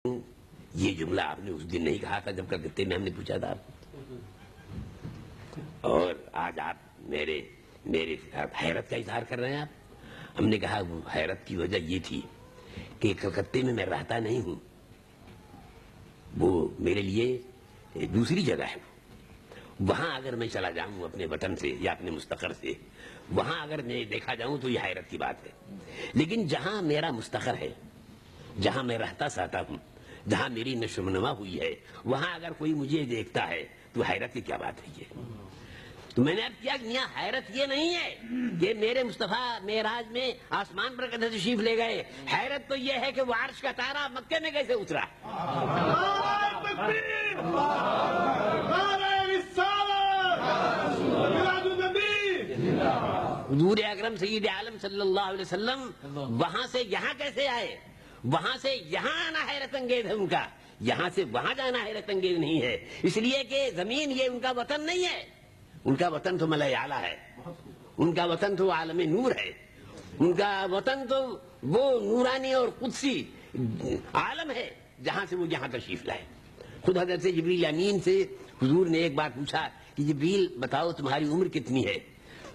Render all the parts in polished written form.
یہ جملہ آپ نے اس دن نہیں کہا تھا جب کلکتے میں ہم نے پوچھا تھا، اور آج آپ میرے حیرت کا اظہار کر رہے ہیں آپ۔ ہم نے کہا وہ حیرت کی وجہ یہ تھی کہ کلکتے میں رہتا نہیں ہوں، وہ میرے لیے دوسری جگہ ہے۔ وہاں اگر میں چلا جاؤں اپنے وطن سے یا اپنے مستقر سے، وہاں اگر میں دیکھا جاؤں تو یہ حیرت کی بات ہے، لیکن جہاں میرا مستقر ہے، جہاں میں رہتا سہتا ہوں، جہاں میری نشو و نما ہوئی ہے، وہاں اگر کوئی مجھے دیکھتا ہے تو حیرت کی کیا بات ہے یہ؟ تو میں نے اب کیا میاں حیرت یہ نہیں ہے کہ میرے مصطفیٰ معراج میں آسمان پر کیسے تشریف لے گئے، حیرت تو یہ ہے کہ وہ عرش کا تارا مکے میں کیسے اترا۔ حضور اکرم سید عالم صلی اللہ علیہ وسلم وہاں سے یہاں کیسے آئے؟ وہاں سے یہاں آنا حیرت انگیز ہے ان کا، یہاں سے وہاں جانا حیرت انگیز نہیں ہے، اس لیے کہ زمین یہ ان کا وطن نہیں ہے، ان کا وطن تو ملائے اعلیٰ ہے، ان کا وطن تو عالم نور ہے، ان کا وطن تو وہ نورانی اور قدسی عالم ہے جہاں سے وہ یہاں تشریف لائے۔ خود حضرت جبریل امین سے حضور نے ایک بار پوچھا کہ جبریل بتاؤ تمہاری عمر کتنی ہے؟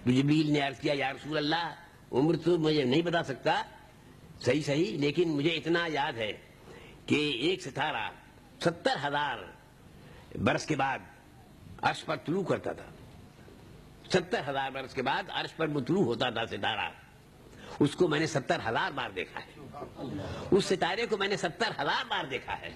تو جبریل نے عرض کیا یا رسول اللہ عمر تو مجھے نہیں بتا سکتا صحیح، لیکن مجھے اتنا یاد ہے کہ ایک ستارہ 70,000 برس کے بعد عرش پر طلوع کرتا تھا، 70,000 برس کے بعد عرش پر وہ طلوع ہوتا تھا ستارہ، اس کو میں نے 70,000 بار دیکھا ہے، اس ستارے کو میں نے 70,000 بار دیکھا ہے۔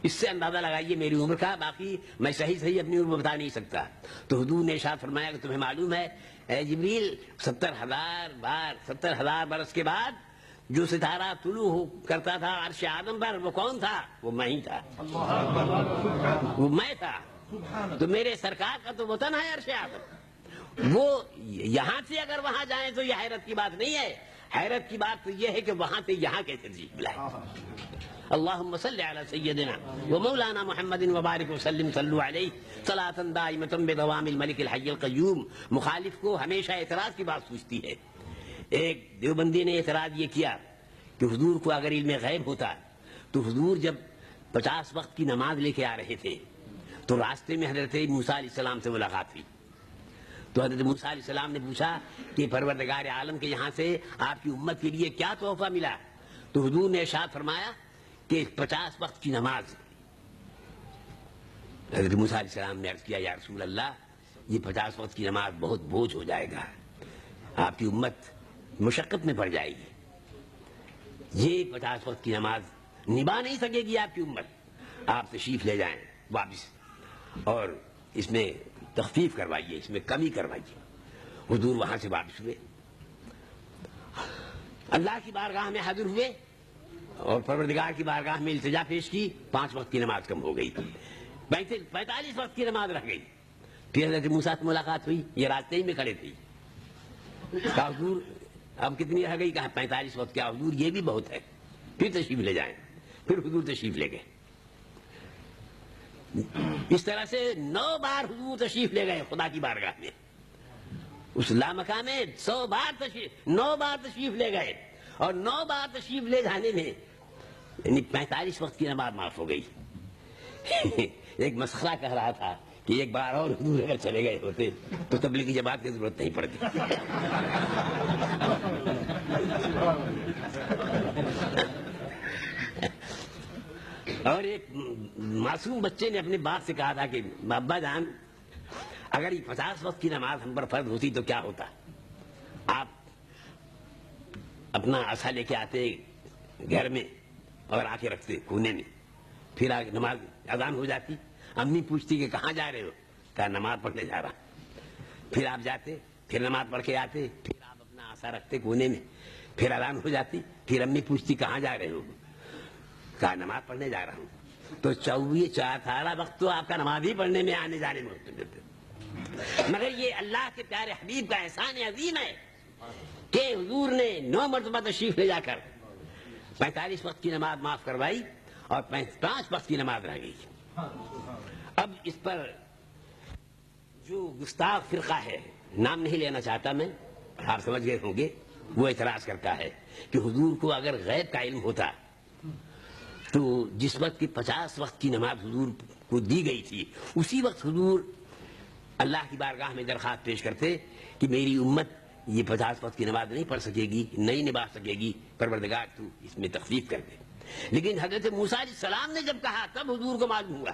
اس سے اندازہ لگائیے میری عمر کا، باقی میں صحیح اپنی عمر بتا نہیں سکتا۔ تو حضور نے ارشاد فرمایا کہ تمہیں معلوم ہے اے جبریل 70,000 برس کے بعد جو ستارہ طلوع کرتا تھا عرش آدم پر وہ کون تھا؟ وہ میں ہی تھا، وہ میں تھا۔ تو میرے سرکار کا تو وطن ہے عرش آدم، وہ یہاں سے اگر وہاں جائیں تو یہ حیرت کی بات نہیں ہے، حیرت کی بات تو یہ ہے کہ وہاں سے یہاں کیسے تشریف لائے۔ اللہم صلی علی سیدنا و مولانا محمد وبارک وسلم صلوا علیہ صلاۃ دائمۃ بدوام الملک الحی القیوم۔ مخالف کو ہمیشہ اعتراض کی بات سوچتی ہے۔ ایک دیوبندی نے اعتراض یہ کیا کہ حضور کو اگر علم غیب ہوتا تو حضور جب 50 وقت کی نماز لے کے آ رہے تھے تو راستے میں حضرت موسیٰ علیہ السلام سے ملاقات ہوئی، تو حضرت موسیٰ علیہ السلام نے پوچھا کہ پروردگار عالم کے یہاں سے آپ کی امت کے لیے کیا تحفہ ملا؟ تو حضور نے ارشاد فرمایا کہ 50 وقت کی نماز۔ حضرت موسیٰ علیہ السلام نے عرض کیا یا رسول اللہ یہ 50 وقت کی نماز بہت بوجھ ہو جائے گا، آپ کی امت مشقت میں پڑ جائے گی، یہ 50 وقت کی نماز نبھا نہیں سکے گی آپ کی امت، آپ تشریف لے جائیں واپس اور اس میں تخفیف کروائیے، اس میں کمی کروائیے۔ حضور وہاں سے واپس ہوئے، اللہ کی بارگاہ میں حاضر ہوئے اور پروردگار کی بارگاہ میں التجا پیش کی، 5 وقت کی نماز کم ہو گئی، 45 وقت کی نماز رہ گئی۔ پھر حضرت موسیٰ سے ملاقات ہوئی، یہ راستے ہی میں کھڑے تھے، کہا حضور اب کتنی رہ گئی؟ کہا 45 وقت۔ کیا حضور یہ بھی بہت ہے، پھر تشریف لے جائیں۔ پھر حضور تشریف لے گئے، اس طرح سے 9 بار حضور تشریف لے گئے خدا کی بارگاہ میں، اس لامکاں میں 9 بار تشریف لے گئے، اور 9 بار تشریف لے جانے میں یعنی 45 وقت کی نماز معاف ہو گئی۔ ایک مسخرہ کہہ رہا تھا کہ ایک بار اور حضور اگر چلے گئے ہوتے تو تبلیغی جماعت کی ضرورت نہیں پڑتی۔ اور ایک معصوم بچے نے اپنے باپ سے کہا تھا کہ ابا جان اگر یہ 50 وقت کی نماز ہم پر فرض ہوتی تو کیا ہوتا؟ آپ اپنا عصا لے کے آتے گھر میں اور آ کے رکھتے کونے میں، پھر نماز اذان ہو جاتی، امی پوچھتی کہ کہاں جا رہے ہو؟ کہا نماز پڑھنے جا رہا۔ پھر آپ جاتے، پھر نماز پڑھ کے آتے، پھر آپ اپنا عصا رکھتے کونے میں، پھر اذان ہو جاتی، پھر امی پوچھتی کہاں جا رہے ہو؟ کہا نماز پڑھنے جا رہا ہوں۔ تو 18 وقت تو آپ کا نماز ہی پڑھنے میں آنے جانے میں ہوتے، مگر یہ اللہ کے پیارے حبیب کا احسان عظیم ہے کہ حضور نے 9 مرتبہ تشریف لے جا کر 45 وقت کی نماز معاف کروائی اور 5 وقت کی نماز رہ گئی۔ اب اس پر جو گستاخ فرقہ ہے، نام نہیں لینا چاہتا میں، آپ سمجھ گئے ہوں گے، وہ اعتراض کرتا ہے کہ حضور کو اگر غیب کا علم ہوتا تو جس وقت کی 50 وقت کی نماز حضور کو دی گئی تھی، اسی وقت حضور اللہ کی بارگاہ میں درخواست پیش کرتے کہ میری امت یہ 50 وقت کی نماز نہیں پڑھ سکے گی، نہیں نبھا سکے گی، پروردگار تو اس میں تخفیف کر دے۔ لیکن حضرت موسیٰ علیہ السلام نے جب کہا تب حضور کو معلوم ہوا۔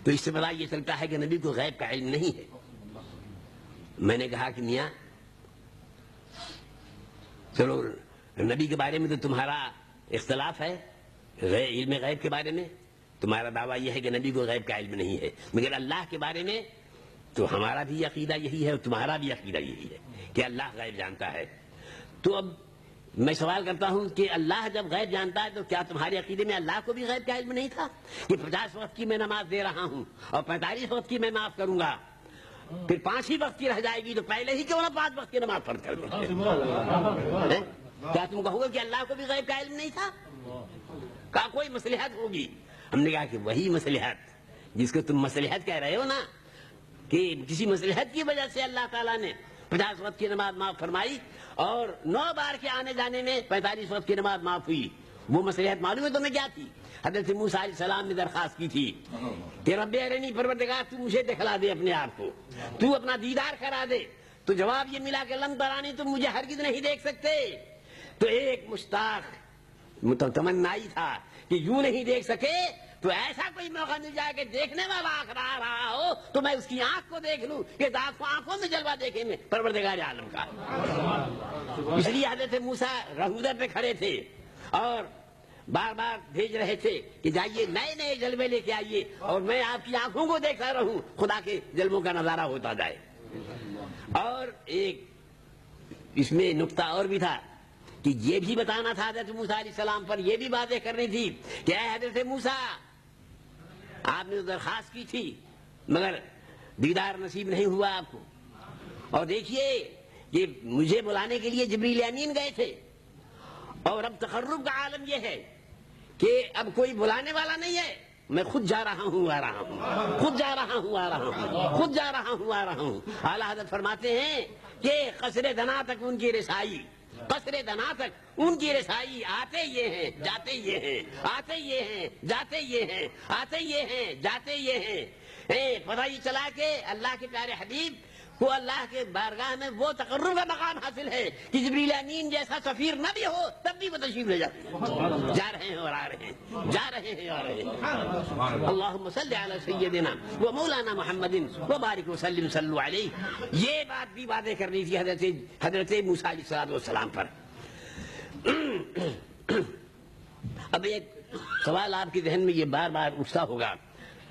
تو اس سے پتہ یہ چلتا ہے کہ نبی کو غیب کا علم نہیں ہے۔ میں نے کہا کہ میاں چلو نبی کے بارے میں تو تمہارا اختلاف ہے، علم غیب کے بارے میں تمہارا دعویٰ یہ ہے کہ نبی کو غیب کا علم نہیں ہے، مگر اللہ کے بارے میں تو ہمارا بھی عقیدہ یہی ہے اور تمہارا بھی عقیدہ یہی ہے کہ اللہ غیب جانتا ہے۔ تو اب میں سوال کرتا ہوں کہ اللہ جب غیب جانتا ہے تو کیا تمہارے عقیدے میں اللہ کو بھی غیب کا علم نہیں تھا کہ 50 وقت کی میں نماز دے رہا ہوں اور 45 وقت کی میں معاف کروں گا، پھر 5 ہی وقت کی رہ جائے گی تو پہلے ہی کیوں نہ 5 وقت کی نماز فرض کر دیں؟ کیا تم کہو گے کہ اللہ کو بھی غیب کا علم نہیں تھا؟ کہا کوئی مصلحت ہوگی۔ ہم نے کہا کہ وہی مصلحت جس کو تم مصلحت کہہ رہے ہو نا، کہ کسی مصلحت کی وجہ سے اللہ تعالیٰ نے 50 وقت کی نماز معاف فرمائی اور 9 بار کے آنے جانے میں 45 وقت کی نماز معاف ہوئی، وہ مصلحت معلوم ہے تمہیں کیا تھی؟ حضرت موسیٰ علیہ السلام نے درخواست کی تھی کہ رب ارنی پروردگار تو مجھے دکھلا دے اپنے آپ کو، تو اپنا دیدار کرا دے۔ تو جواب یہ ملا کہ لن ترانی، تم مجھے ہرگز نہیں دیکھ سکتے۔ تو ایک مشتاق تمنائی تھا کہ یوں نہیں دیکھ سکے تو ایسا کوئی موقع مل جائے کہ دیکھنے والا آنکھ رہا ہو تو میں اس کی آنکھ کو دیکھ لوں کہ آنکھوں میں جلوہ دیکھے میں پروردگار عالم کا۔ اس لیے حضرت موسیٰ رہودر پہ کھڑے تھے اور بار بار بھیج رہے تھے کہ جائیے نئے نئے جلوے لے کے آئیے اور میں آپ کی آنکھوں کو دیکھتا رہوں، خدا کے جلووں کا نظارہ ہوتا جائے۔ اور ایک اس میں نقطہ اور بھی تھا کہ یہ بھی بتانا تھا حضرت موسیٰ علیہ السلام پر یہ بھی باتیں کرنی تھی کہ اے حضرت موسیٰ، آپ نے درخواست کی تھی مگر دیدار نصیب نہیں ہوا آپ کو، اور دیکھیے کہ مجھے بلانے کے لیے جبریل امین گئے تھے، اور اب تقرب کا عالم یہ ہے کہ اب کوئی بلانے والا نہیں ہے، میں خود جا رہا ہوں آ رہا ہوں، خود جا رہا ہوں آ رہا ہوں، خود جا رہا ہوں آ رہا ہوں۔ اعلیٰ حضرت فرماتے ہیں کہ قصر دنا تک ان کی رسائی، قصر دنا تک ان کی رسائی، آتے یہ ہیں جاتے یہ ہیں، آتے یہ ہیں جاتے یہ ہیں، آتے یہ ہیں جاتے یہ ہیں۔ پتہ یہ چلا کہ اللہ کے پیارے حبیب کو اللہ کے بارگاہ میں وہ تقرب کا مقام حاصل ہے کہ جبریل امین جیسا سفیر نہ بھی ہو تب بھی وہ تشریف لے جاتے ہیں، جا رہے ہیں اور آ رہے ہیں، جا رہے ہیں اور آ رہے ہیں۔ اللہم صلی علی سیدنا و مولانا محمد و بارک وسلم صلو علیہ۔ یہ بات بھی وعدے کرنی تھی حضرت موسیٰ علیہ السلام پر۔ اب ایک سوال آپ کے ذہن میں یہ بار بار اٹھتا ہوگا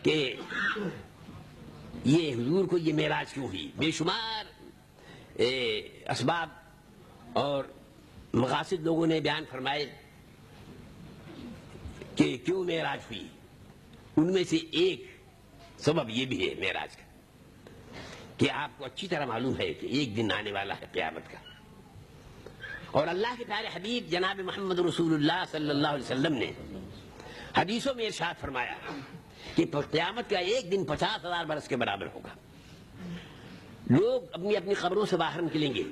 کہ یہ حضور کو یہ معراج کیوں ہوئی؟ بے شمار اسباب اور مقاصد لوگوں نے بیان فرمائے کہ کیوں معراج ہوئی۔ ان میں سے ایک سبب یہ بھی ہے معراج کا کہ آپ کو اچھی طرح معلوم ہے کہ ایک دن آنے والا ہے قیامت کا، اور اللہ کے پیارے حبیب جناب محمد رسول اللہ صلی اللہ علیہ وسلم نے حدیثوں میں ارشاد فرمایا کہ قیامت کا ایک دن 50,000 برس کے برابر ہوگا۔ لوگ اپنی اپنی قبروں سے باہر نکلیں گے،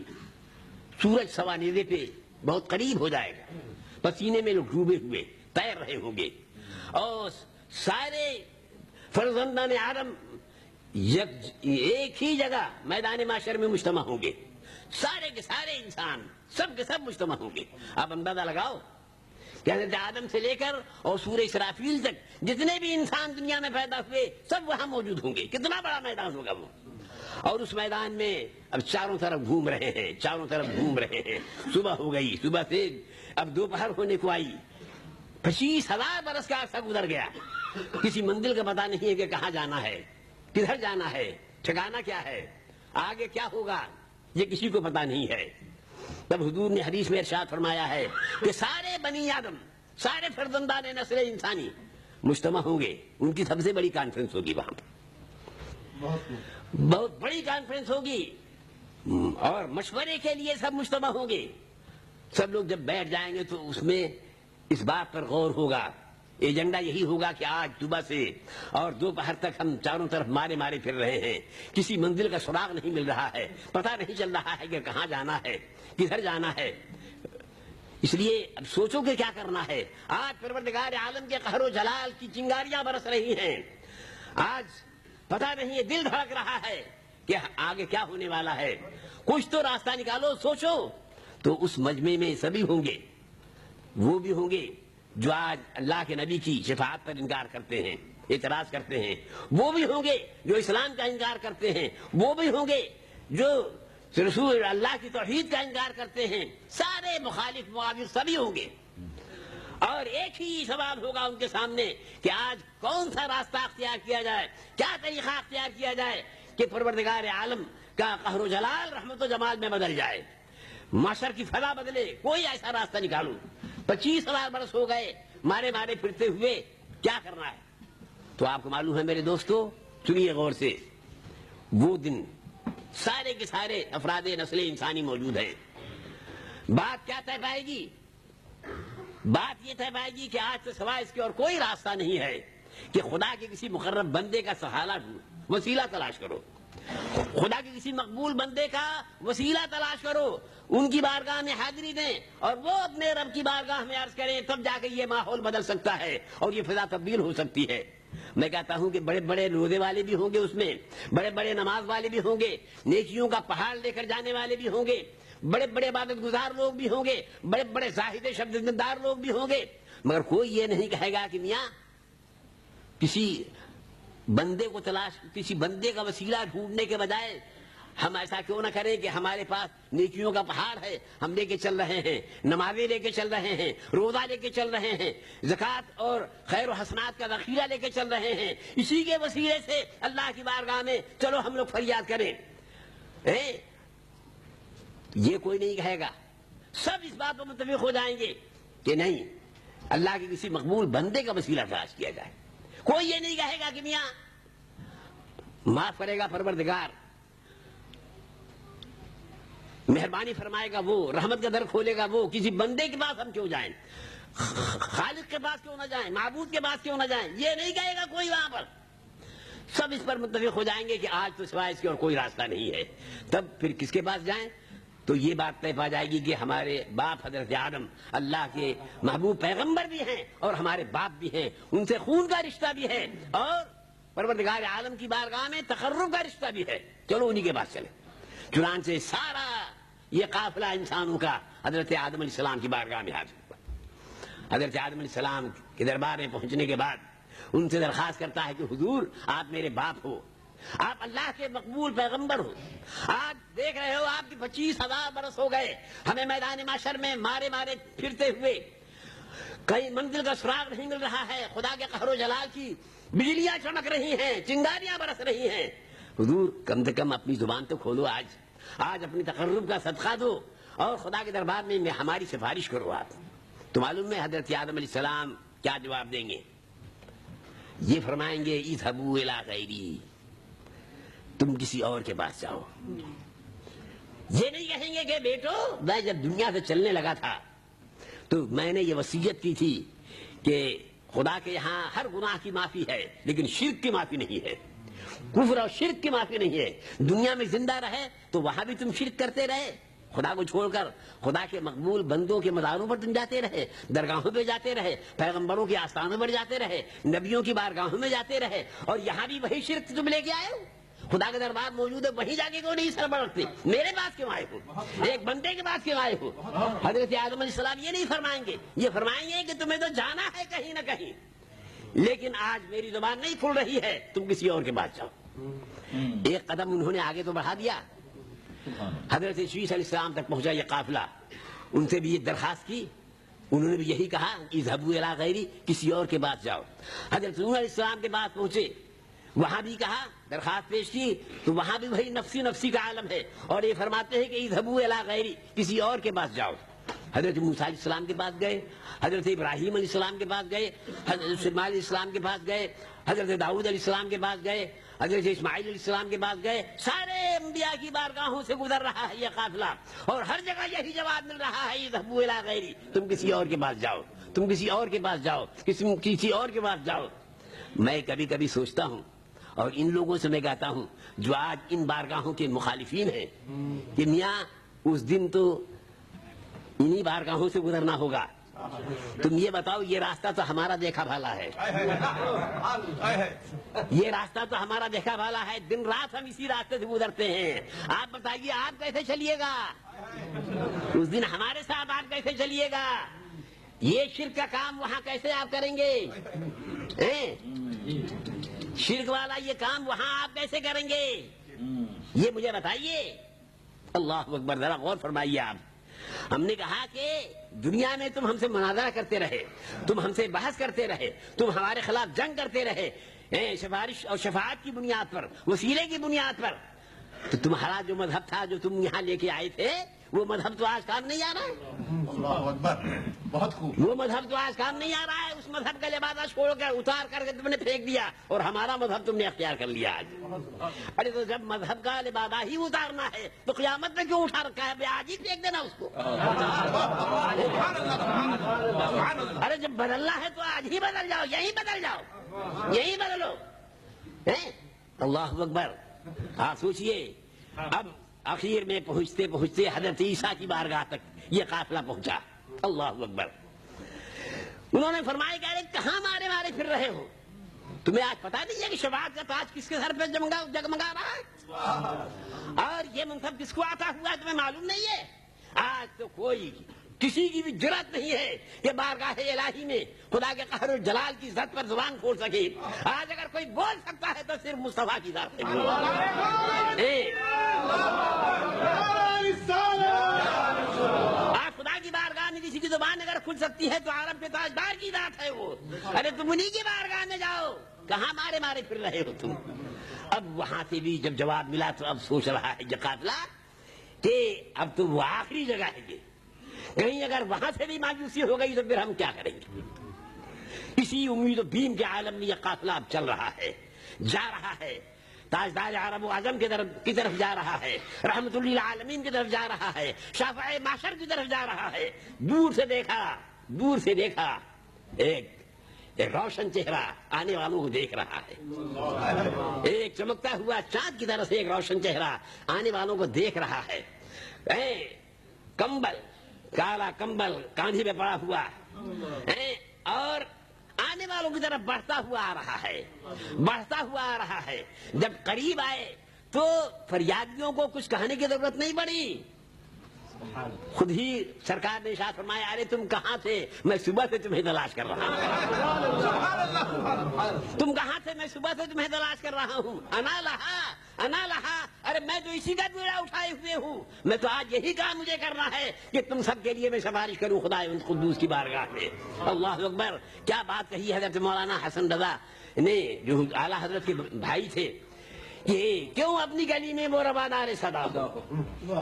سورج سوانیرے پہ بہت قریب ہو جائے گا، پسینے میں لوگ ڈوبے ہوئے تیر رہے ہوں گے، اور سارے فرزندان آدم ایک ہی جگہ میدان معاشر میں مجتمع ہوں گے، سارے کے سارے انسان سب کے سب مجتمع ہوں گے۔ آپ اندازہ لگاؤ کہ حضرت آدم سے لے کر اور سورہ اسرافیل تک جتنے بھی انسان دنیا میں پیدا ہوئے سب وہاں موجود ہوں گے، کتنا بڑا میدان ہوگا وہ۔ اور اس میدان میں اب چاروں طرف گھوم رہے ہیں، چاروں طرف گھوم رہے ہیں، صبح ہو گئی، صبح سے اب دوپہر ہونے کو آئی، 25,000 برس کا عرصہ گزر گیا، کسی منزل کا پتہ نہیں ہے کہ کہاں جانا ہے، کدھر جانا ہے، ٹھکانا کیا ہے، آگے کیا ہوگا، یہ کسی کو پتہ نہیں ہے۔ تب حضور نے حدیث میں ارشاد فرمایا ہے کہ سارے بنی آدم، سارے فرزندان نسل انسانی مجتمع ہوں گے، ان کی سب سے بڑی کانفرنس ہوگی وہاں پر، بہت بڑی کانفرنس ہوگی، اور مشورے کے لیے سب مجتمع ہوں گے۔ سب لوگ جب بیٹھ جائیں گے تو اس میں اس بات پر غور ہوگا، ایجنڈا یہی ہوگا کہ آج صبح سے اور دوپہر تک ہم چاروں طرف مارے مارے پھر رہے ہیں، کسی منزل کا سراغ نہیں مل رہا ہے، پتہ نہیں چل رہا ہے کہ کہاں جانا ہے، کدھر جانا ہے۔ اس لیے اب سوچو کہ کیا کرنا ہے. آج پروردگار عالم کے قہر و جلال کی چنگاریاں برس رہی ہیں. آج پتہ نہیں ہے، دل دھڑک رہا ہے کہ آگے کیا ہونے والا ہے. کچھ تو راستہ نکالو، سوچو. تو اس مجمع میں سبھی ہوں گے، وہ بھی ہوں گے جو آج اللہ کے نبی کی شفاعت پر انکار کرتے ہیں، اعتراض کرتے ہیں. وہ بھی ہوں گے جو اسلام کا انکار کرتے ہیں. وہ بھی ہوں گے جو رسول اللہ کی توحید کا انکار کرتے ہیں. سارے مخالف معاوض سبھی ہوں گے، اور ایک ہی سوال ہوگا ان کے سامنے کہ آج کون سا راستہ اختیار کیا جائے، کیا طریقہ اختیار کیا جائے کہ پروردگار عالم کا قہر و جلال رحمت و جمال میں بدل جائے، معاشر کی فضا بدلے. کوئی ایسا راستہ نکالو. 25,000 برس ہو گئے مارے مارے پھرتے ہوئے، کیا کرنا ہے؟ تو آپ کو معلوم ہے میرے دوستو، سنیے غور سے، وہ دن سارے کے سارے افراد نسل انسانی موجود ہیں. بات کیا طے پائے گی؟ بات یہ طے پائے گی کہ آج سے سوائے اس کے اور کوئی راستہ نہیں ہے کہ خدا کے کسی مقرب بندے کا سہارا وسیلہ تلاش کرو، خدا کے کسی مقبول بندے کا وسیلہ تلاش کرو، ان کی بارگاہ میں حاضری دیں اور وہ اپنے رب کی بارگاہ میں عرض کریں، تب جا کے یہ ماحول بدل سکتا ہے اور یہ فضا تبدیل ہو سکتی ہے. میں کہتا ہوں کہ بڑے بڑے روزے والے بھی ہوں گے، اس میں بڑے بڑے نماز والے بھی ہوں گے، نیکیوں کا پہاڑ لے کر جانے والے بھی ہوں گے، بڑے بڑے عبادت گزار لوگ بھی ہوں گے، بڑے بڑے زاہد شبدار لوگ بھی ہوں گے. مگر کوئی یہ نہیں کہے گا کہ میاں کسی بندے کو تلاش، کسی بندے کا وسیلہ ڈھونڈنے کے بجائے ہم ایسا کیوں نہ کریں کہ ہمارے پاس نیکیوں کا پہاڑ ہے، ہم لے کے چل رہے ہیں، نمازیں لے کے چل رہے ہیں، روزہ لے کے چل رہے ہیں، زکوٰۃ اور خیر و حسنات کا ذخیرہ لے کے چل رہے ہیں، اسی کے وسیلے سے اللہ کی بارگاہ میں چلو ہم لوگ فریاد کریں. یہ کوئی نہیں کہے گا. سب اس بات پر متفق ہو جائیں گے کہ نہیں، اللہ کے کسی مقبول بندے کا وسیلہ تلاش کیا جائے. کوئی یہ نہیں کہے گا کہ میاں معاف کرے گا پروردگار، مہربانی فرمائے گا وہ، رحمت کا در کھولے گا وہ، کسی بندے کے پاس ہم کیوں جائیں، خالق کے پاس کیوں نہ جائیں، معبود کے پاس کیوں نہ جائیں. یہ نہیں کہے گا کوئی وہاں پر. سب اس پر متفق ہو جائیں گے کہ آج تو سوائے اس کے اور کوئی راستہ نہیں ہے. تب پھر کس کے پاس جائیں؟ تو یہ بات طے پا جائے گی کہ ہمارے باپ حضرت آدم اللہ کے محبوب پیغمبر بھی ہیں اور ہمارے باپ بھی ہیں، ان سے خون کا رشتہ بھی ہے اور پروردگار عالم کی بارگاہ میں تقرب کا رشتہ بھی ہے. چلو انہی کے پاس چلیں. چنانچہ سارا یہ قافلہ انسانوں کا حضرت آدم علیہ السلام کی بارگاہ میں حاضر ہوا. حضرت آدم علیہ السلام کے دربار میں پہنچنے کے بعد ان سے درخواست کرتا ہے کہ حضور آپ میرے باپ ہو، آپ اللہ کے مقبول پیغمبر ہو. آج دیکھ رہے ہو آپ کی 25,000 برس ہو گئے ہمیں میدان معشر میں مارے مارے پھرتے ہوئے، کہیں منزل کا سراغ نہیں مل رہا ہے. خدا کے قہر و جلال کی بجلیاں چمک رہی ہیں، چنگاریاں برس رہی ہیں. حضور کم سے کم اپنی زبان تو کھولو، آج اپنی تقرب کا صدقہ دو اور خدا کے دربار میں ہماری سفارش کرو. آپ تو معلوم ہے حضرت آدم علیہ السلام کیا جواب دیں گے؟ یہ فرمائیں گے اذهبوا الی غیری، تم کسی اور کے پاس جاؤ. یہ نہیں کہیں گے کہ بیٹو میں جب دنیا سے چلنے لگا تھا تو میں نے یہ وصیت کی تھی کہ خدا کے یہاں ہر گناہ کی معافی ہے لیکن شرک کی معافی نہیں ہے، کفر اور شرک کی معافی نہیں ہے. دنیا میں زندہ رہے تو وہاں بھی تم شرک کرتے رہے، خدا کو چھوڑ کر خدا کے مقبول بندوں کے مزاروں پر تم جاتے رہے، درگاہوں پہ جاتے رہے، پیغمبروں کے آستانوں پر جاتے رہے، نبیوں کی بارگاہوں میں جاتے رہے، اور یہاں بھی وہی شرک تم لے کے آئے ہو. خدا کا دربار موجود ہے، وہیں جا کے کیوں نہیں سر بڑھتے؟ میرے پاس کیوں آئے ہو؟ ایک بندے کے پاس کیوں آئے ہو؟ حضرت آدم علیہ السلام یہ نہیں فرمائیں گے، یہ فرمائیں گے کہ تمہیں تو جانا ہے کہیں نہ کہیں، لیکن آج میری زبان نہیں کھل رہی ہے، تم کسی اور کے پاس جاؤ. ایک قدم انہوں نے آگے تو بڑھا دیا. حضرت شیش علیہ السلام تک پہنچا یہ قافلہ، ان سے بھی یہ درخواست کی، انہوں نے بھی یہی کہا اذهبوا الی غیری، کسی اور کے پاس جاؤ. حضرت نوح علیہ السلام کے پاس پہنچے، وہاں بھی کہا، درخواست پیش کی، تو وہاں بھی وہی نفسی نفسی کا عالم ہے اور یہ فرماتے ہیں کہ اذهبوا الی غیری، کسی اور کے پاس جاؤ. حضرت موسیٰ علیہ السلام کے پاس گئے، حضرت ابراہیم علیہ السلام کے پاس گئے، حضرت سلیمان علیہ السلام کے پاس گئے، حضرت داؤد علیہ السلام کے پاس گئے، حضرت اسماعیل علیہ السلام کے پاس گئے. سارے انبیاء کی بارگاہوں سے گزر رہا ہے یہ قافلہ اور ہر جگہ یہی جواب مل رہا ہے اذهبوا الی غیری، تم کسی اور کے پاس جاؤ، تم کسی اور کے پاس جاؤ، کسی اور کے پاس جاؤ. میں کبھی کبھی سوچتا ہوں اور ان لوگوں سے میں کہتا ہوں جو آج ان بارگاہوں کے مخالفین ہیں کہ میاں اس دن تو انہی بارگاہوں سے گزرنا ہوگا. تم یہ بتاؤ یہ راستہ تو ہمارا دیکھا بھالا ہے, یہ راستہ تو ہمارا دیکھا بھالا ہے, دن رات ہم اسی راستے سے گزرتے ہیں. آپ بتائیے آپ کیسے چلیے گا, اس دن ہمارے ساتھ آپ کیسے چلیے گا؟ یہ شرک کا کام وہاں کیسے آپ کریں گے؟ شرک والا یہ کام وہاں آپ کیسے کریں گے؟ یہ مجھے بتائیے. اللہ اکبر, ذرا غور فرمائیے آپ. ہم نے کہا کہ دنیا میں تم ہم سے مناظرہ کرتے رہے, تم ہم سے بحث کرتے رہے, تم ہمارے خلاف جنگ کرتے رہے, سفارش اور شفاعت کی بنیاد پر, وسیلے کی بنیاد پر, تو تمہارا جو مذہب تھا جو تم یہاں لے کے آئے تھے وہ مذہب تو آج کام نہیں آ رہا. اللہ اکبر, بہت خوب. وہ مذہب تو آج کام نہیں آ رہا ہے. اس مذہب کا لبادہ چھوڑ کر اتار کر کے تم نے پھینک دیا اور ہمارا مذہب تم نے اختیار کر لیا آج. ارے تو جب مذہب کا لبادہ ہی اتارنا ہے تو قیامت میں کیوں اٹھا رکھا ہے؟ آج ہی پھینک دینا اس کو. ارے جب بدلنا ہے تو آج ہی بدل جاؤ, یہی بدل جاؤ, یہی بدلو. اللہ اکبر. آپ سوچئے, اب آخر میں پہنچتے پہنچتے حضرت عیسیٰ کی بارگاہ تک یہ قافلہ پہنچا. اللہ اکبر. انہوں نے فرمایا کہ ارے کہاں مارے مارے پھر رہے ہو؟ تمہیں آج پتا نہیں ہے کہ شفاعت کا تاج کس کے سر پہ جگمگا رہا ہے؟ اور یہ منصب کس کو آتا ہوا ہے تمہیں معلوم نہیں ہے؟ آج تو کوئی کسی کی بھی جرات نہیں ہے کہ بارگاہ الہی میں خدا کے قہر و جلال کی ذات پر زبان کھول سکے. آج اگر کوئی بول سکتا ہے تو صرف مصطفیٰ کی ذات ہے. آج خدا کی بارگاہ میں کسی کی زبان اگر کھل سکتی ہے تو عالم کے تاجدار کی ذات ہے وہ. ارے تم انہی کی بارگاہ میں جاؤ, کہاں مارے مارے پھر رہے ہو تم؟ اب وہاں سے بھی جب جواب ملا تو اب سوچ رہا ہے یہ قافلہ کہ اب تو وہ آخری جگہ ہے, یہ کہیں اگر وہاں سے بھی مایوسی ہو گئی تو پھر ہم کیا کریں گے؟ اسی امید و بیم کے عالم میں یہ قافلہ اب چل رہا ہے, جا رہا ہے, تاجدار عرب و عجم کی طرف جا رہا ہے, رحمت للعالمین کی طرف جا رہا ہے, شافع معشر کی طرف جا رہا ہے. دور سے دیکھا ایک روشن چہرہ آنے والوں کو دیکھ رہا ہے. ایک چمکتا ہوا چاند کی طرح سے ایک روشن چہرہ آنے والوں کو دیکھ رہا ہے. کمبل, کالا کمبل کاندھے پہ پڑا ہوا اور آنے والوں کی طرف بڑھتا ہوا آ رہا ہے. جب قریب آئے تو فریادیوں کو کچھ کہنے کی ضرورت نہیں پڑی, خود ہی سرکار نے ارشاد فرمایا ارے تم کہاں تھے, میں صبح سے تمہیں تلاش کر رہا ہوں. تم کہاں تھے, میں صبح سے تمہیں تلاش کر رہا ہوں. انا لہا, ارے میں تو اسی کا بیڑا اٹھائے ہوئے ہوں. میں تو آج یہی کام مجھے کرنا ہے کہ تم سب کے لیے میں سفارش کروں خدا قدوس کی بارگاہ میں. اللہ اکبر. کیا بات کہی حضرت مولانا حسن رضا نے جو اعلیٰ حضرت کے بھائی تھے, کہ کیوں اپنی گلی میں وہ روادار صدا ہو,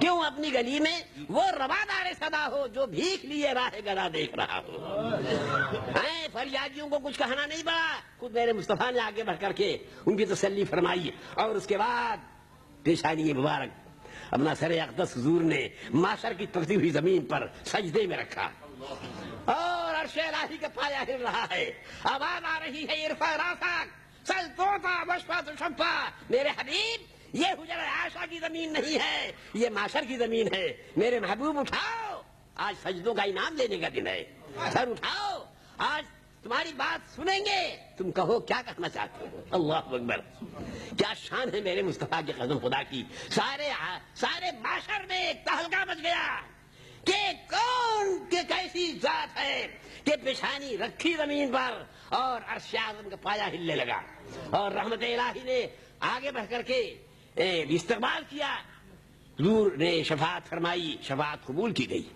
کیوں اپنی گلی میں وہ روادار صدا ہو جو بھیک لیے راہ گدا دیکھ رہا ہو. فریادیوں کو کچھ کہنا نہیں پڑا, خود میرے مصطفیٰ نے آگے بڑھ کر کے ان کی تسلی فرمائی اور اس کے بعد پیشانی مبارک اپنا سر اقدس حضور نے معاشر کی ترتی ہوئی زمین پر سجدے میں رکھا اور عرش الہی کا پایا ہل رہا ہے. آواز آ رہی ہے ارفع راسک سل توتا وشفا تو شفا. میرے حبیب یہ حجر عائشہ کی زمین نہیں ہے, یہ معاشر کی زمین ہے. میرے محبوب اٹھاؤ, آج سجدوں کا انعام لینے کا دن ہے. سر اٹھاؤ, آج تمہاری بات سنیں گے, تم کہو کیا کہنا چاہتے ہو. اللہ اکبر. کیا شان ہے میرے مصطفیٰ کے قدم خدا کی. سارے معاشر میں ایک تہلکہ مچ گیا کہ کون کہ کیسی ذات ہے کہ پیشانی رکھی زمین پر اور عرش اعظم کا پایا ہلنے لگا. اور رحمت الہی نے آگے بڑھ کر کے استقبال کیا, حضور نے شفاعت فرمائی, شفاعت قبول کی گئی.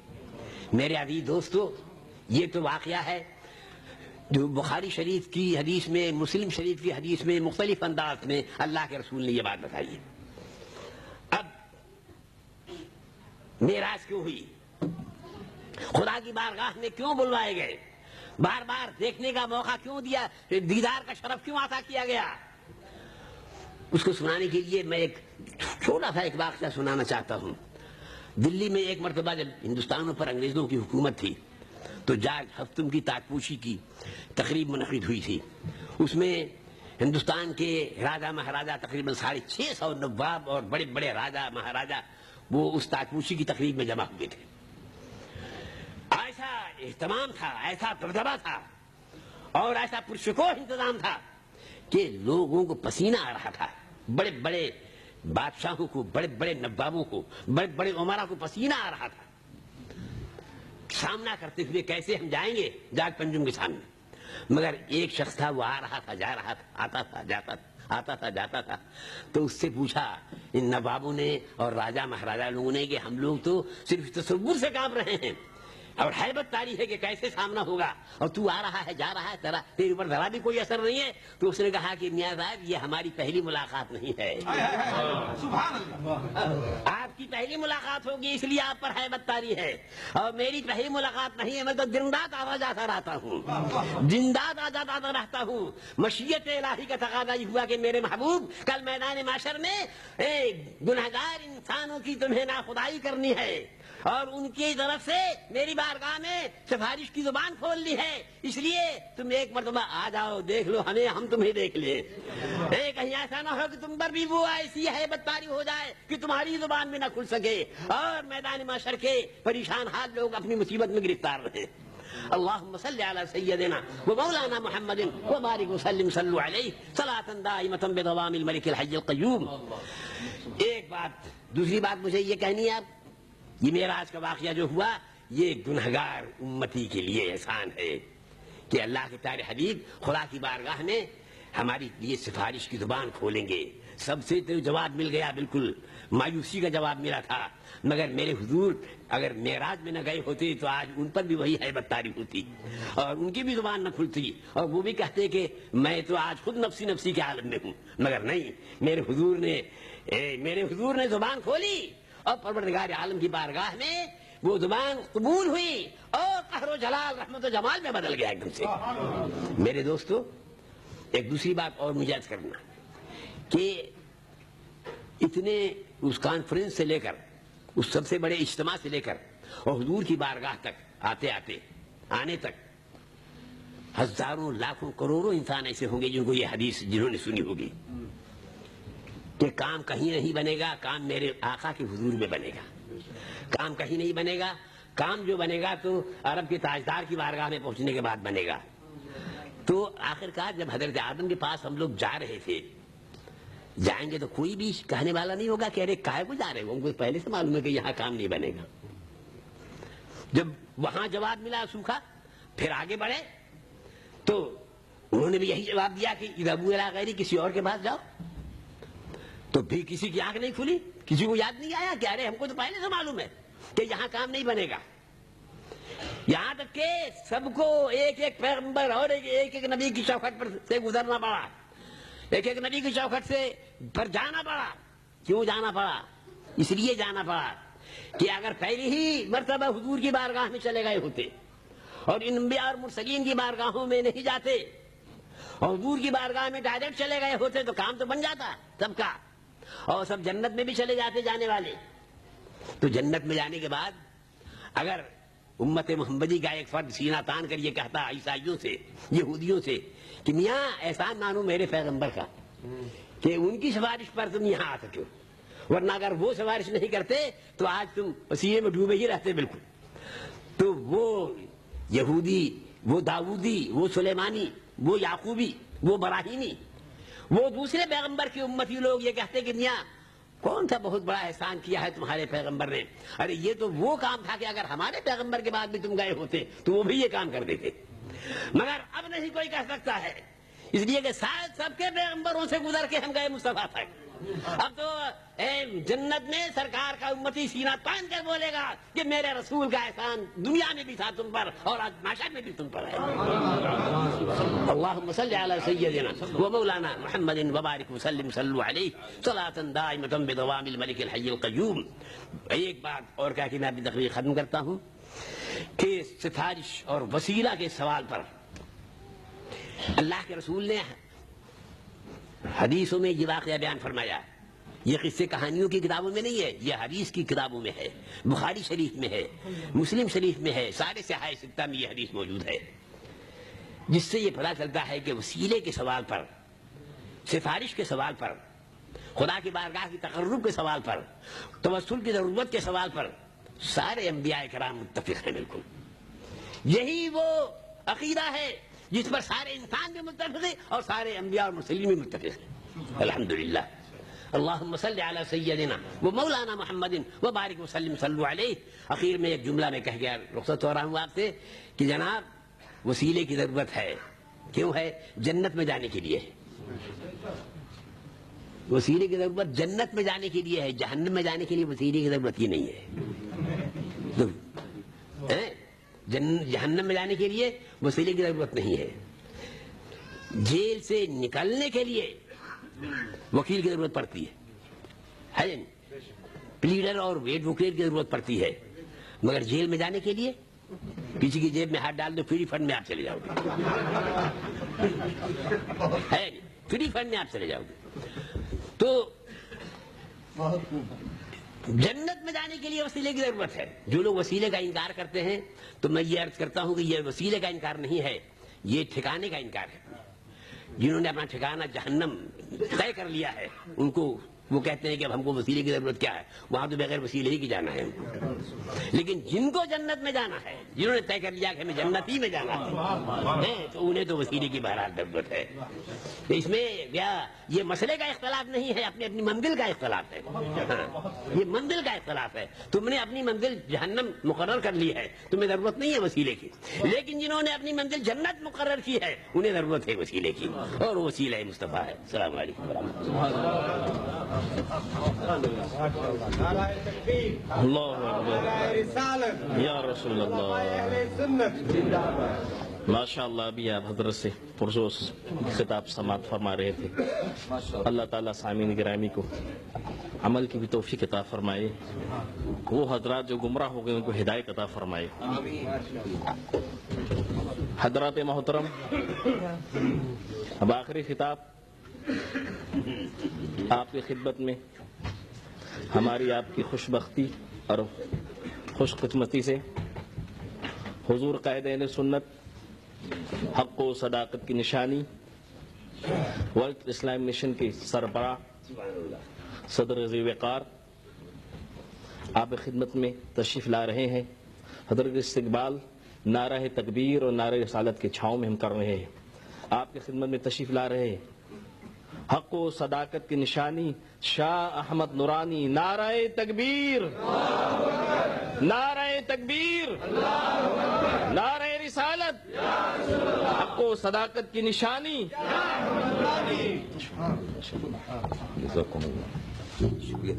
میرے عزیز دوستو, یہ تو واقعہ ہے جو بخاری شریف کی حدیث میں, مسلم شریف کی حدیث میں مختلف انداز میں اللہ کے رسول نے یہ بات بتائی ہے. اب معراج کیوں ہوئی, خدا کی بارگاہ میں کیوں بلوائے گئے, بار بار دیکھنے کا موقع کیوں دیا, دیدار کا شرف کیوں عطا کیا گیا, اس کو سنانے کے لیے میں ایک چھوٹا سا ایک واقعہ سنانا چاہتا ہوں. دلی میں ایک مرتبہ جب ہندوستان پر انگریزوں کی حکومت تھی تو جاگ ہفتم کی تاجپوشی کی تقریب منعقد ہوئی تھی. اس میں ہندوستان کے راجا مہاراجا تقریباً 650 نواب اور بڑے بڑے راجا مہاراجا وہ اس تاجپوشی کی تقریب میں جمع ہوئے تھے. اہتمام تھا، ایسا دبدبہ تھا اور ایسا پرشکوہ انتظام تھا کہ لوگوں کو پسینہ آ رہا تھا. بڑے بڑے بادشاہوں کو، بڑے بڑے نوابوں کو، بڑے بڑے عمرا کو پسینہ آ رہا تھا. سامنا کرتے ہوئے کیسے ہم جائیں گے جاگ پنجم کے سامنے. مگر ایک شخص تھا، وہ آ رہا تھا، جا رہا تھا، آتا تھا، جاتا تھا، آتا تھا، جاتا تھا. تو اس سے پوچھا ان نوابوں نے اور راجا مہاراجا لوگوں نے کہ ہم لوگ تو صرف تصور سے کام رہے ہیں اور حیبت تاری ہے کہ کیسے سامنا ہوگا، اور تو آ رہا ہے، جا رہا ہے، تیرے اوپر ذرا بھی کوئی اثر نہیں ہے. تو اس نے کہا کہ میاں صاحب یہ ہماری پہلی ملاقات نہیں ہے، آپ کی پہلی ملاقات ہوگی اس لیے آپ پر حیبت تاری ہے، اور میری پہلی ملاقات نہیں ہے. میں تو دن رات آتا جاتا رہتا ہوں، دن رات آتا جاتا رہتا ہوں. مشیت الہی کا تقاضا یہ ہوا کہ میرے محبوب کل میدان معشر میں گنہگار انسانوں کی تمہیں ناخدائی کرنی ہے، اور ان کی طرف سے میری بارگاہ میں سفارش کی زبان کھول لی ہے. اس لیے تم ایک مرتبہ آ جاؤ، دیکھ لو ہمیں، ہم تمہیں دیکھ لیں. کہیں ایسا نہ ہو کہ تم پر بھی وہ ایسی حیبت طاری ہو جائے کہ تمہاری زبان بھی نہ کھل سکے اور میدان محشر کے پریشان حال لوگ اپنی مصیبت میں گرفتار رہے. اللهم صل على سيدنا ومولانا محمد وبارك وسلم صلوا عليه صلاة دائمة بدوام الملك الحي القيوم. ایک بات، دوسری بات مجھے یہ کہنی ہے، یہ معراج کا واقعہ جو ہوا یہ گنہگار امتی کے لیے احسان ہے کہ اللہ کے پیارے حبیب خدا کی بارگاہ میں ہماری لیے سفارش کی زبان کھولیں گے. سب سے تو جواب مل گیا، بالکل مایوسی کا جواب ملا تھا. مگر میرے حضور اگر معراج میں نہ گئے ہوتے تو آج ان پر بھی وہی حیبت طاری ہوتی اور ان کی بھی زبان نہ کھلتی، اور وہ بھی کہتے کہ میں تو آج خود نفسی نفسی کے عالم میں ہوں. مگر نہیں، میرے حضور نے زبان کھولی اور پروردگار عالم کی بارگاہ میں وہ زبان قبول ہوئی اور قہر و جلال، رحمت و جمال میں بدل گیا ایک دم سے. میرے دوستو، ایک دوسری بات اور مجھے عرض کرنا کہ اتنے اس کانفرنس سے لے کر، اس سب سے بڑے اجتماع سے لے کر اور حضور کی بارگاہ تک آنے تک ہزاروں لاکھوں کروڑوں انسان ایسے ہوں گے جن کو یہ حدیث جنہوں نے سنی ہوگی کہ کام کہیں نہیں بنے گا، کام میرے آقا کے حضور میں بنے گا. کام کہیں نہیں بنے گا، کام جو بنے گا تو عرب کے تاجدار کی بارگاہ میں پہنچنے کے بعد بنے گا. تو آخرکار جب حضرت آدم کے پاس ہم لوگ جا رہے تھے، جائیں گے تو کوئی بھی کہنے والا نہیں ہوگا کہ ارے کاہے کو جا رہے ہو، ان کو پہلے سے معلوم ہے کہ یہاں کام نہیں بنے گا. جب وہاں جواب ملا سوکھا، پھر آگے بڑھے تو انہوں نے بھی یہی جواب دیا کہ اذهبوا الى غیری، کسی اور کے پاس جاؤ. تو پھر کسی کی آنکھ نہیں کھلی، کسی کو یاد نہیں آیا کہ ارے ہم کو تو پہلے سے معلوم ہے کہ یہاں کام نہیں بنے گا. یہاں تک کہ سب کو ایک ایک پیغمبر اور ایک ایک نبی کی چوکھٹ پر سے گزرنا پڑا، ایک ایک نبی کی چوکھٹ سے پر جانا پڑا. کیوں جانا پڑا؟ اس لیے جانا پڑا کہ اگر پہلی ہی مرتبہ حضور کی بارگاہ میں چلے گئے ہوتے اور ان انبیاء اور مرسلین کی بارگاہوں میں نہیں جاتے اور حضور کی بارگاہ میں ڈائریکٹ چلے گئے ہوتے تو کام تو بن جاتا سب کا، اور سب جنت میں بھی چلے جاتے جانے والے. تو جنت میں جانے کے بعد اگر امت محمدی کا ایک فرد سینہ تان کر یہ کہتا عیسائیوں سے، یہودیوں سے کہ میاں احسان مانو میرے پیغمبر کا کہ ان کی سفارش پر تم یہاں آ سکے، ورنہ اگر وہ سفارش نہیں کرتے تو آج تم وسیلے میں ڈوبے ہی رہتے بالکل. تو وہ یہودی، وہ داؤدی، وہ سلیمانی، وہ یعقوبی، وہ براہیمی، وہ دوسرے پیغمبر کی امتی لوگ یہ کہتے کہ میاں کون سا بہت بڑا احسان کیا ہے تمہارے پیغمبر نے، ارے یہ تو وہ کام تھا کہ اگر ہمارے پیغمبر کے بعد بھی تم گئے ہوتے تو وہ بھی یہ کام کر دیتے. مگر اب نہیں کوئی کہہ سکتا ہے، اس لیے کہ سب کے پیغمبروں سے گزر کے ہم گئے مصطفیٰ تک. اب تو جنت میں سرکار کا امتی سینہ تان کر بولے گا کہ میرے رسول کا احسان دنیا میں بھی تھا تم پر اور آج معاشر میں بھی تم پر ہے. اللهم صل على سيدنا ومولانا محمد وبارك وسلم صلوا عليه صلاة دائمة بدوام الملك الحي القيوم. ایک بات اور کہہ کے میں اپنی تقریر ختم کرتا ہوں کہ سفارش اور وسیلہ کے سوال پر اللہ کے رسول نے حدیثوں میں یہ واقعہ بیان فرمایا. یہ قصے کہانیوں کی کتابوں میں نہیں ہے، یہ حدیث کی کتابوں میں ہے، بخاری شریف میں ہے، مسلم شریف میں ہے، سارے صحاح ستہ میں یہ حدیث موجود ہے، جس سے یہ پتہ چلتا ہے کہ وسیلے کے سوال پر، سفارش کے سوال پر، خدا کی بارگاہ کی تقرب کے سوال پر، توسل کی ضرورت کے سوال پر سارے انبیاء کرام متفق ہیں بالکل. یہی وہ عقیدہ ہے جس پر سارے انسان بھی متفق ہیں اور سارے انبیاء اور مرسلین بھی متفق ہیں. الحمدللہ. اللہم صلی علی سیدنا و مولانا محمد و بارک وسلم صلو علیہ. اخیر میں ایک جملہ میں کہہ گیا رخصت ہو رہا ہوں آپ سے کہ جناب وسیلے کی ضرورت ہے. کیوں ہے؟ جنت میں جانے کے لیے. وسیلے کی ضرورت جنت میں جانے کے لیے ہے، جہنم میں جانے کے لیے وسیلے کی ضرورت ہی نہیں ہے. جہنم میں جانے کے لیے وسیلے کی ضرورت نہیں ہے. جیل سے نکلنے کے لیے وکیل کی ضرورت پڑتی ہے، پلیڈر اور ایڈوکیٹ کی ضرورت پڑتی ہے. مگر جیل میں جانے کے لیے کسی کی جیب میں ہاتھ ڈال دو، فری فنڈ میں آپ چلے جاؤ گے. فری فنڈ میں آپ چلے جاؤ گے. تو جنت میں جانے کے لیے وسیلے کی ضرورت ہے. جو لوگ وسیلے کا انکار کرتے ہیں تو میں یہ عرض کرتا ہوں کہ یہ وسیلے کا انکار نہیں ہے، یہ ٹھکانے کا انکار ہے. جنہوں نے اپنا ٹھکانہ جہنم طے کر لیا ہے ان کو وہ کہتے ہیں کہ اب ہم کو وسیلے کی ضرورت کیا ہے، وہاں تو بغیر وسیلے ہی کی جانا ہے. لیکن جن کو جنت میں جانا ہے، جنہوں نے طے کر لیا کہ ہمیں جنت ہی میں جانا ہے، تو انہیں تو وسیلے کی بہرحال ضرورت ہے. اس میں یہ مسئلے کا اختلاف نہیں ہے، اپنی اپنی منزل کا اختلاف ہے. یہ منزل کا اختلاف ہے. تم نے اپنی منزل جہنم مقرر کر لی ہے، تمہیں ضرورت نہیں ہے وسیلے کی. لیکن جنہوں نے اپنی منزل جنت مقرر کی ہے انہیں ضرورت ہے وسیلے کی، اور وہ وسیلہ مصطفیٰ ہے. السلام علیکم ورحمۃ اللہ. اللہ اکبر یا رسول اللہ. ماشاء اللہ. ابھی آپ حضرت سے پرجوش خطاب سماعت فرما رہے تھے. اللہ تعالیٰ سامعین گرامی کو عمل کی بھی توفیق عطا فرمائے. وہ حضرات جو گمراہ ہو گئے ان کو ہدایت عطا فرمائے. حضرات محترم، اب آخری خطاب آپ کی خدمت میں ہماری آپ کی خوش بختی اور خوش قسمتی سے حضور قائد اہل سنت، حق و صداقت کی نشانی، ورلڈ اسلام مشن کے سربراہ صدر ذی وقار آپ خدمت میں تشریف لا رہے ہیں. حضرت استقبال نعرہ تکبیر اور نعرہ رسالت کے چھاؤں میں ہم کر رہے ہیں. آپ کی خدمت میں تشریف لا رہے ہیں حق و صداقت کی نشانی شاہ احمد نورانی. نعرہ تکبیر، نعرہ تکبیر، نعرہ رسالت، حق و صداقت کی نشانی. جزاکم اللہ. شکریہ.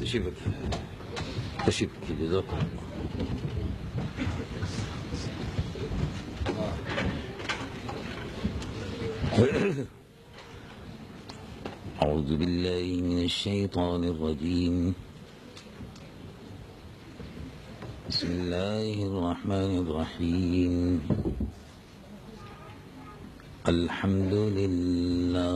تشریف کی جزاکم اللہ. اعوذ باللہ من الشیطان الرجیم. بسم اللہ الرحمن الرحیم. الحمد للہ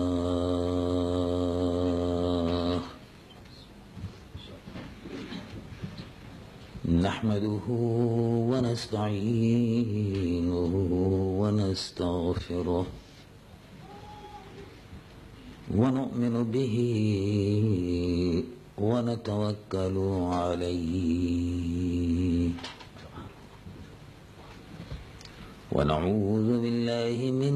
نحمده ونستعینه ونستغفره ونؤمن به ونتوكل عليه ونعوذ بالله من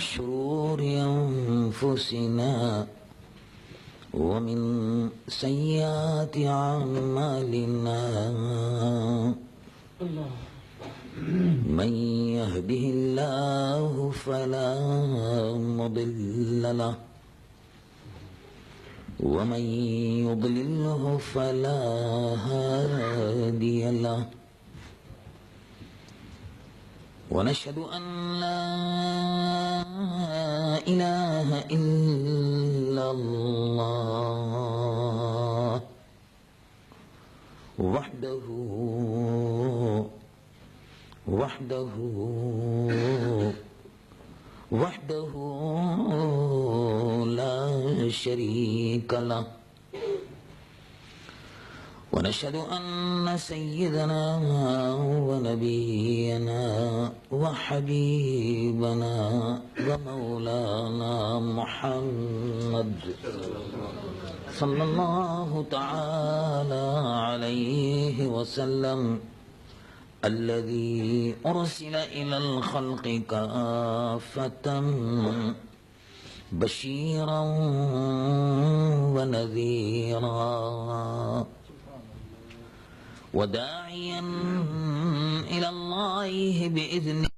شرور أنفسنا ومن سيئات أعمالنا. من يهده الله فلا مضل له ومن يضلله فلا هادي له. ونشهد أن لا إله إلا الله وحده لا شريك له. ونشهد أن سيدنا ونبينا وحبيبنا ومولانا محمد صلى الله تعالى عليه وسلم الذي أرسل إلى الخلق كافة بشيرا ونذيرا وداعيا إلى الله بإذنه